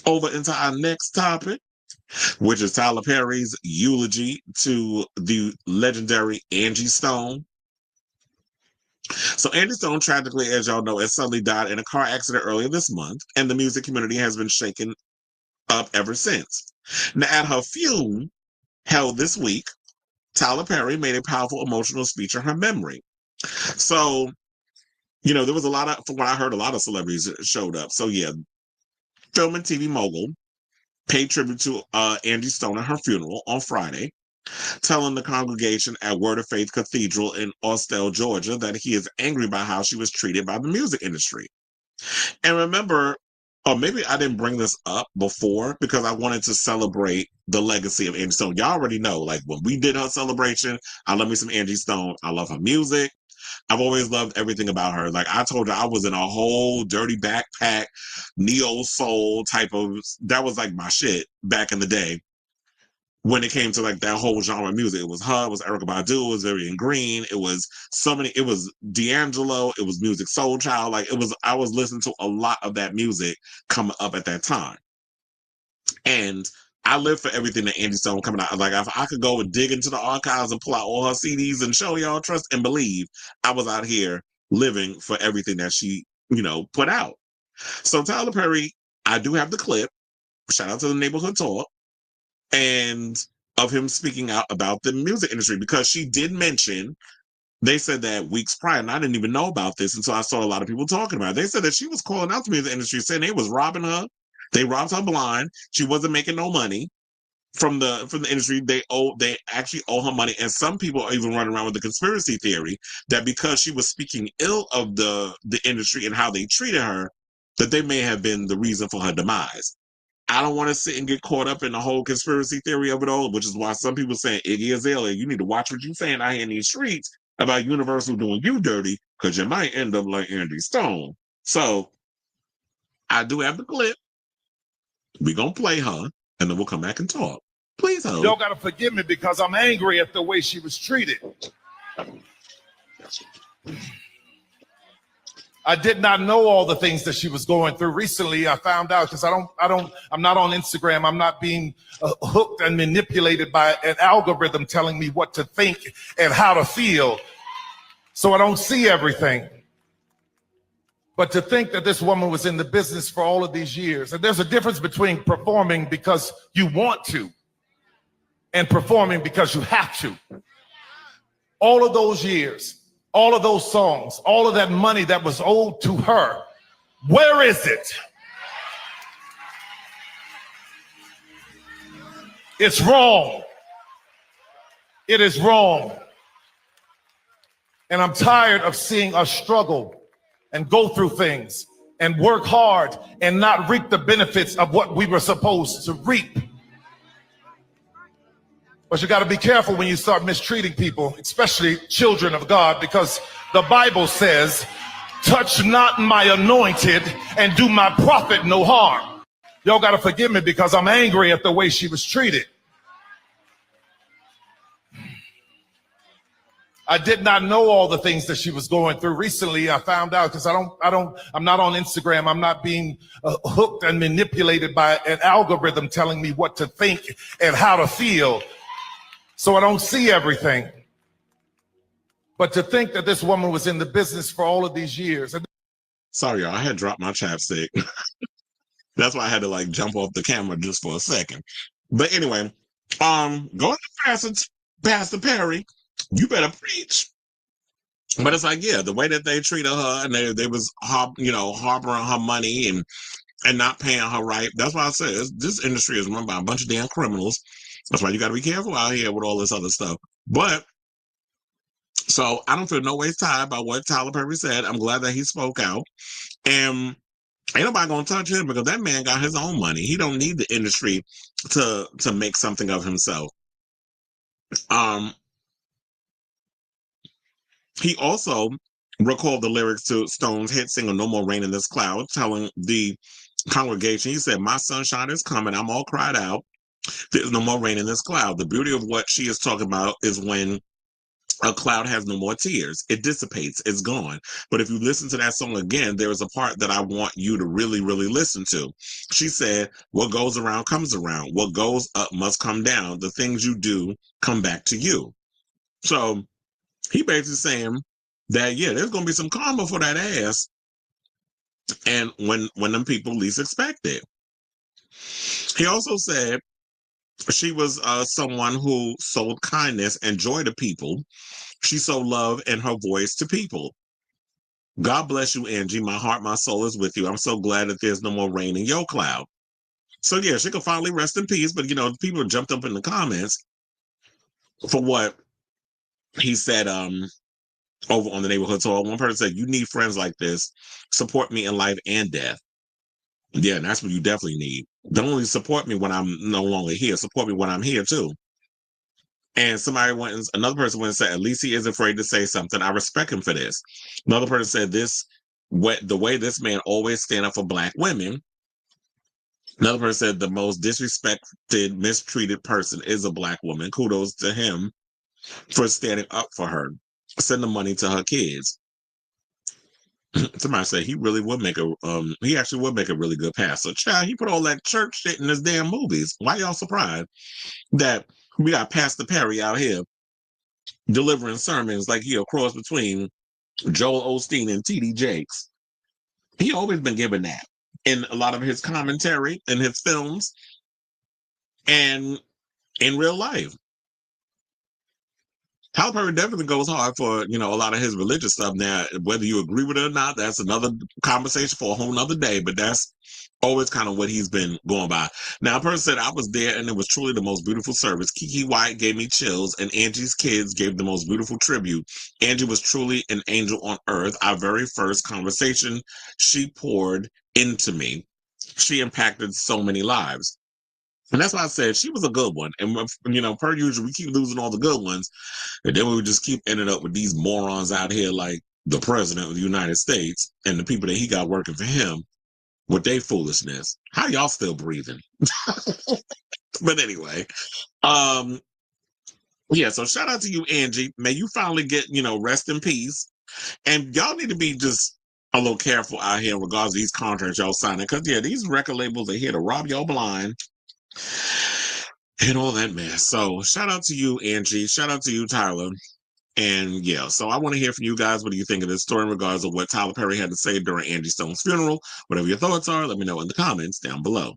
over into our next topic, which is Tyler Perry's eulogy to the legendary Angie Stone. So Angie Stone, tragically, as y'all know, has suddenly died in a car accident earlier this month, and the music community has been shaken up ever since. Now, at her funeral held this week, Tyler Perry made a powerful emotional speech in her memory. So, there was from what I heard, a lot of celebrities showed up. So, yeah, film and TV mogul paid tribute to Angie Stone at her funeral on Friday, telling the congregation at Word of Faith Cathedral in Austell, Georgia, that he is angry by how she was treated by the music industry. And remember, or maybe I didn't bring this up before because I wanted to celebrate the legacy of Angie Stone. Y'all already know, like when we did her celebration, I love me some Angie Stone. I love her music. I've always loved everything about her. Like I told her, I was in a whole dirty backpack, neo soul type of, that was like my shit back in the day. When it came to like that whole genre of music, it was her, it was Erykah Badu, it was Vivian Green, it was it was D'Angelo, it was Music Soul Child. Like I was listening to a lot of that music coming up at that time. And I live for everything that Angie Stone coming out. Like if I could go and dig into the archives and pull out all her CDs and show y'all, trust and believe, I was out here living for everything that she, put out. So Tyler Perry, I do have the clip. Shout out to the Neighborhood Talk. And of him speaking out about the music industry, because she did mention, they said that weeks prior, and I didn't even know about this until I saw a lot of people talking about it. They said that she was calling out the music industry, saying they was robbing her. They robbed her blind. She wasn't making no money from the industry. They actually owe her money. And some people are even running around with the conspiracy theory that because she was speaking ill of the industry and how they treated her, that they may have been the reason for her demise. I don't want to sit and get caught up in the whole conspiracy theory of it all, which is why some people saying, Iggy Azalea, you need to watch what you're saying out here in these streets about Universal doing you dirty, because you might end up like Angie Stone. So I do have the clip. We're going to play her, and then we'll come back and talk. Please hold. Y'all got to forgive me because I'm angry at the way she was treated. I did not know all the things that she was going through. Recently, I found out because I'm not on Instagram. I'm not being hooked and manipulated by an algorithm telling me what to think and how to feel. So I don't see everything. But to think that this woman was in the business for all of these years, and there's a difference between performing because you want to and performing because you have to. All of those years, all of those songs, all of that money that was owed to her, where is it? It's wrong. It is wrong. And I'm tired of seeing us struggle and go through things and work hard and not reap the benefits of what we were supposed to reap. But you got to be careful when you start mistreating people, especially children of God, because the Bible says, touch not my anointed and do my prophet no harm. Y'all got to forgive me because I'm angry at the way she was treated. I did not know all the things that she was going through. Recently, I found out because I'm not on Instagram. I'm not being hooked and manipulated by an algorithm telling me what to think and how to feel. So I don't see everything. But to think that this woman was in the business for all of these years. Sorry, y'all. I had dropped my chapstick. That's why I had to jump off the camera just for a second. But anyway, going to Pastor Perry, you better preach. But it's the way that they treated her, and they was harboring her money and not paying her right. That's why I said this industry is run by a bunch of damn criminals. That's why you got to be careful out here with all this other stuff. But so I don't feel no ways tied by what Tyler Perry said. I'm glad that he spoke out, and ain't nobody gonna touch him because that man got his own money. He don't need the industry to make something of himself. He also recalled the lyrics to Stone's hit single "No More Rain in This Cloud," telling the congregation, he said, "My sunshine is coming. I'm all cried out. There's no more rain in this cloud." The beauty of what she is talking about is when A cloud has no more tears. It dissipates. It's gone. But if you listen to that song again, there is a part that I want you to really, really listen to. She said, what goes around comes around. What goes up must come down. The things you do come back to you. So he basically saying that, yeah, there's going to be some karma for that ass. And when them people least expect it. He also said she was someone who sold kindness and joy to people. She sold love and her voice to people. God bless you, Angie. My heart, my soul is with you. I'm so glad that there's no more rain in your cloud. So yeah, she could finally rest in peace. But people jumped up in the comments for what he said over on the neighborhood talk. One person said, you need friends like this. Support me in life and death. Yeah, and that's what you definitely need. Don't only support me when I'm no longer here, support me when I'm here too. And another person went and said, at least he is afraid to say something. I respect him for this. Another person said, the way this man always stand up for Black women. Another person said, the most disrespected, mistreated person is a Black woman. Kudos to him for standing up for her. Send the money to her kids. Somebody said he actually would make a really good pastor. Child, he put all that church shit in his damn movies. Why y'all surprised that we got Pastor Perry out here delivering sermons like he a cross between Joel Osteen and T.D. Jakes? He always been given that in a lot of his commentary in his films and in real life. Tyler Perry definitely goes hard for, a lot of his religious stuff. Now, whether you agree with it or not, that's another conversation for a whole nother day, but that's always kind of what he's been going by. Now, a person said, I was there and it was truly the most beautiful service. Kiki White gave me chills and Angie's kids gave the most beautiful tribute. Angie was truly an angel on earth. Our very first conversation, she poured into me. She impacted so many lives. And that's why I said she was a good one. And, per usual, we keep losing all the good ones. And then we would just keep ending up with these morons out here like the president of the United States and the people that he got working for him with their foolishness. How y'all still breathing? But anyway, yeah, so shout out to you, Angie. May you finally get, rest in peace. And y'all need to be just a little careful out here in regards to these contracts y'all signing. Because, yeah, these record labels are here to rob y'all blind and all that mess. So shout out to you, Angie. Shout out to you, Tyler. And yeah, so I want to hear from you guys. What do you think of this story in regards to what Tyler Perry had to say during Angie Stone's funeral? Whatever your thoughts are, let me know in the comments down below.